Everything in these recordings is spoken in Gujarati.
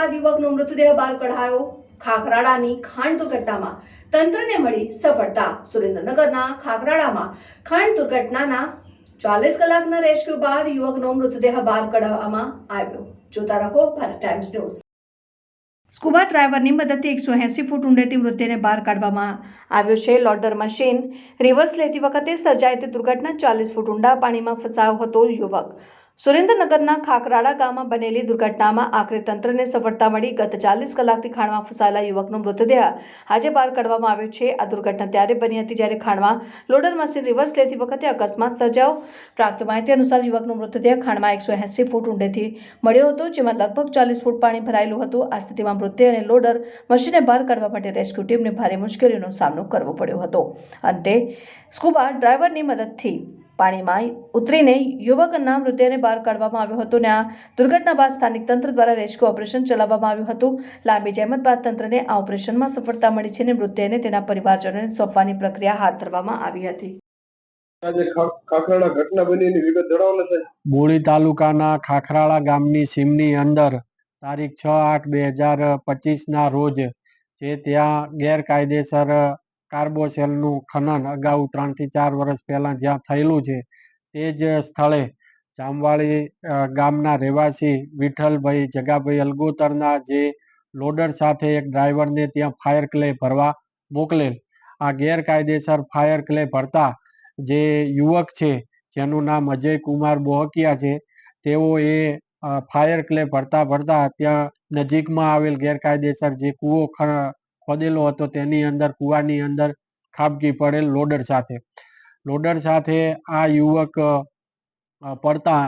બાદ યુવકનો મૃતદેહ બહાર કઢાયો। ખાખરાળાની ખાણ દુર્ઘટનામાં તંત્રને મળી સફળતા। સુરેન્દ્રનગરના ખાખરાળામાં ખાણ દુર્ઘટનાના 40 કલાકના રેસ્ક્યુ બાદ યુવકનો મૃતદેહ બહાર કઢાવવામાં આવ્યો। જોતા રહો ભારત ટાઈમ્સ ન્યૂઝ। સ્કુબા ડ્રાઈવરની મદદથી 180 ફૂટ ઊંડેથી મૃતદેહને બહાર કાઢવામાં આવ્યો છે। લોડર મશીન રિવર્સ લેતી વખતે સર્જાઈ તે દુર્ઘટના 40 ફૂટ ઊંડા પાણીમાં ફસાયો હતો। યુવક સુરેન્દ્રનગરના ખાખરાળા ગામમાં બનેલી દુર્ઘટનામાં આખરે તંત્રને સફળતા મળી। ગત 40 કલાકથી ખાણમાં ફસાયેલા યુવકનો મૃતદેહ આજે બહાર કાઢવામાં આવ્યો છે। આ દુર્ઘટના ત્યારે બની હતી જ્યારે ખાણમાં લોડર મશીન રિવર્સ લેતી વખતે અકસ્માત સર્જાયો। પ્રાપ્ત માહિતી અનુસાર યુવકનો મૃતદેહ ખાણમાં 180 ફૂટ ઊંડેથી મળ્યો હતો, જેમાં લગભગ 40 ફૂટ પાણી ભરાયેલું હતું। આ સ્થિતિમાં મૃતદેહ અને લોડર મશીનને બહાર કાઢવા માટે રેસ્ક્યુ ટીમને ભારે મુશ્કેલીનો સામનો કરવો પડ્યો હતો। અંતે સ્કુબા ડ્રાઈવરની મદદથી પાણીમાં ઉતરીને યુવકના મૃતદેહને બહાર કાઢવામાં આવ્યો હતો અને આ દુર્ઘટના બાદ સ્થાનિક તંત્ર દ્વારા રેસ્ક્યુ ઓપરેશન ચલાવવામાં આવ્યું હતું। લાંબી જહેમત બાદ તંત્રને આ ઓપરેશનમાં સફળતા મળી છે અને મૃતદેહને તેના પરિવારજનોને સોંપવાની પ્રક્રિયા હાથ ધરવામાં આવી હતી। આજે ખાખરાળા ઘટના બનીની વિગત જણાવો સાહેબ। બોડી તાલુકાના ખાખરાળા ગામની સીમની અંદર તારીખ 6/8/2025 ના રોજ જે ત્યાં ગેરકાયદેસર કાર્બોસેલનું ખનન અગાઉ 3 થી 4 વર્ષ પહેલા જ્યાં થયેલું છે તે જ સ્થળે જામવાળી ગામના રહેવાસી વિઠ્ઠલભાઈ જગાભાઈ અલગોતરના જે લોડર સાથે એક ડ્રાઈવરને ત્યાં ફાયર ક્લે ભરવા મોકલેલ। આ ગેરકાયદેસર ફાયર ક્લે ભરતા જે યુવક છે જેનું નામ અજય કુમાર બોહકિયા છે, તેઓ એ ફાયર ક્લે ભરતા ભરતા ત્યાં નજીકમાં આવેલ ગેરકાયદેસર જે કૂવો ખોદેલો હતો તેની અંદર કૂવાની અંદર ખાબકી પડેલ લોડર સાથે આ યુવક પડતા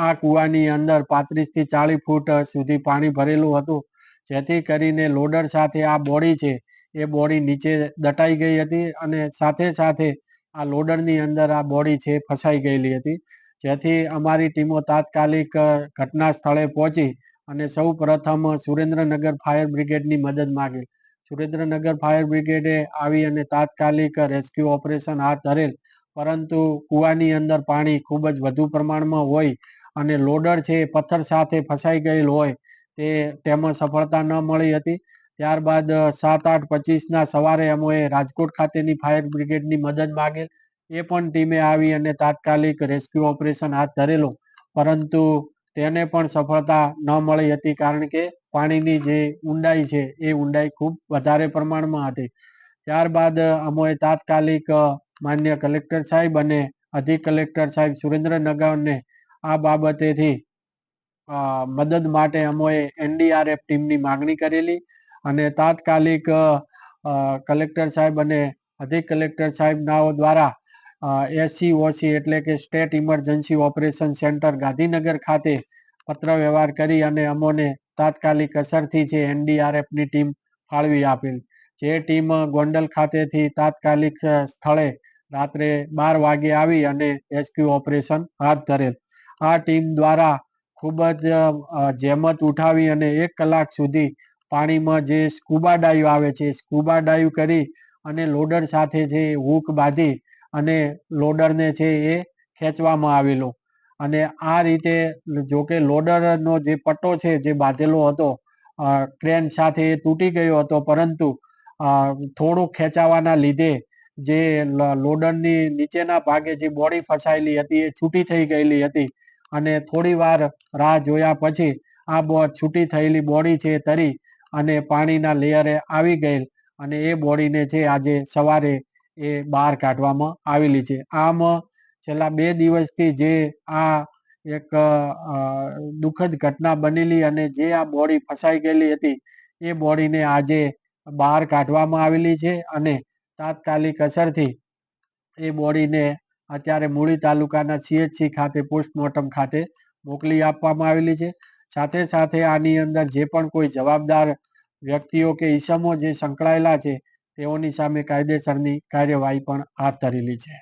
આ કૂવાની અંદર 35 થી 40 ફૂટ સુધી પાણી ભરેલું હતું, જેથી કરીને લોડર સાથે આ બોડી છે એ બોડી નીચે દટાઈ ગઈ હતી અને સાથે સાથે આ લોડરની અંદર આ બોડી છે ફસાઈ ગયેલી હતી। જેથી અમારી ટીમો તાત્કાલિક ઘટના સ્થળે પહોંચી અને સૌ પ્રથમ સુરેન્દ્રનગર ફાયર બ્રિગેડની મદદ માંગેલ। સુરેન્દ્રનગર ફાયર બ્રિગેડે આવી અને તાત્કાલિક રેસ્ક્યુ ઓપરેશન હાથ ધરેલ, પરંતુ કૂવાની અંદર પાણી ખૂબ જ વધુ પ્રમાણમાં હોય અને લોડર છે એ પથ્થર સાથે ફસાઈ ગયેલ હોય તેમાં સફળતા ન મળી હતી। ત્યારબાદ 7/8/25 સવારે અમે રાજકોટ ખાતેની ફાયર બ્રિગેડની મદદ માંગેલ, એ પણ ટીમે આવી અને તાત્કાલિક રેસ્ક્યુ ઓપરેશન હાથ ધરેલો, પરંતુ તેને પણ સફળતા ન મળી હતી, કારણ કે પાણીની જે ઊંડાઈ છે એ ઊંડાઈ ખૂબ વધારે પ્રમાણમાં હતી। ત્યારબાદ અમે તાત્કાલિક માન્ય કલેક્ટર સાહેબ અને અધિક કલેક્ટર સાહેબ સુરેન્દ્રનગરને આ બાબતેથી મદદ માટે અમે NDRF ટીમની માગણી કરેલી અને તાત્કાલિક કલેક્ટર સાહેબ અને અધિક કલેક્ટર સાહેબનાઓ દ્વારા SCOC એટલે કે state emergency operation centre Gandhinagar ખાતે પત્ર વ્યવહાર કરી અને અમોને તાત્કાલિક અસરથી છે NDRFની ટીમ ફાળવી આપેલ, જે ટીમ ગોંડલ ખાતેથી તાત્કાલિક સ્થળે રાત્રે 12 વાગે આવી અને રેસ્ક્યુ ઓપરેશન હાથ ધરેલ। આ ટીમ દ્વારા ખૂબ જ જહેમત ઉઠાવી અને 1 કલાક સુધી પાણીમાં જે સ્કુબા ડાઈવ આવે છે સ્કુબા ડાઈવ કરી અને લોડર સાથે છે હૂક બાંધી અને લોડરને છે એ ખેંચવામાં આવેલો અને આ રીતે જોકે લોડરનો જે પટ્ટો છે જે બાંધેલો હતો ક્રેન સાથે એ તૂટી ગયો હતો, પરંતુ થોડુંક ખેંચાવાના લીધે જે લોડરની નીચેના ભાગે જે બોડી ફસાયેલી હતી એ છૂટી થઈ ગયેલી હતી અને થોડી વાર રાહ જોયા પછી આ છૂટી થયેલી બોડી છે તરી અને પાણીના લેયરે આવી ગયેલ અને એ બોડીને છે આજે સવારે એ બહાર કાઢવામાં આવેલી છે। આમ છેલ્લા 2 દિવસથી જે આ એક દુઃખદ ઘટના બનેલી અને જે આ બોડી ફસાઈ ગયેલી હતી એ બોડીને આજે બહાર કાઢવામાં આવેલી છે અને તાત્કાલિક અસરથી એ બોડીને અત્યારે મૂળી તાલુકાના CHC ખાતે પોસ્ટમોર્ટમ ખાતે મોકલી આપવામાં આવેલી છે। સાથે સાથે આની અંદર જે પણ કોઈ જવાબદાર વ્યક્તિઓ કે ઈસમો જે સંકળાયેલા છે તેઓની સામે કાયદેસરની કાર્યવાહી પણ હાથ ધરેલી છે।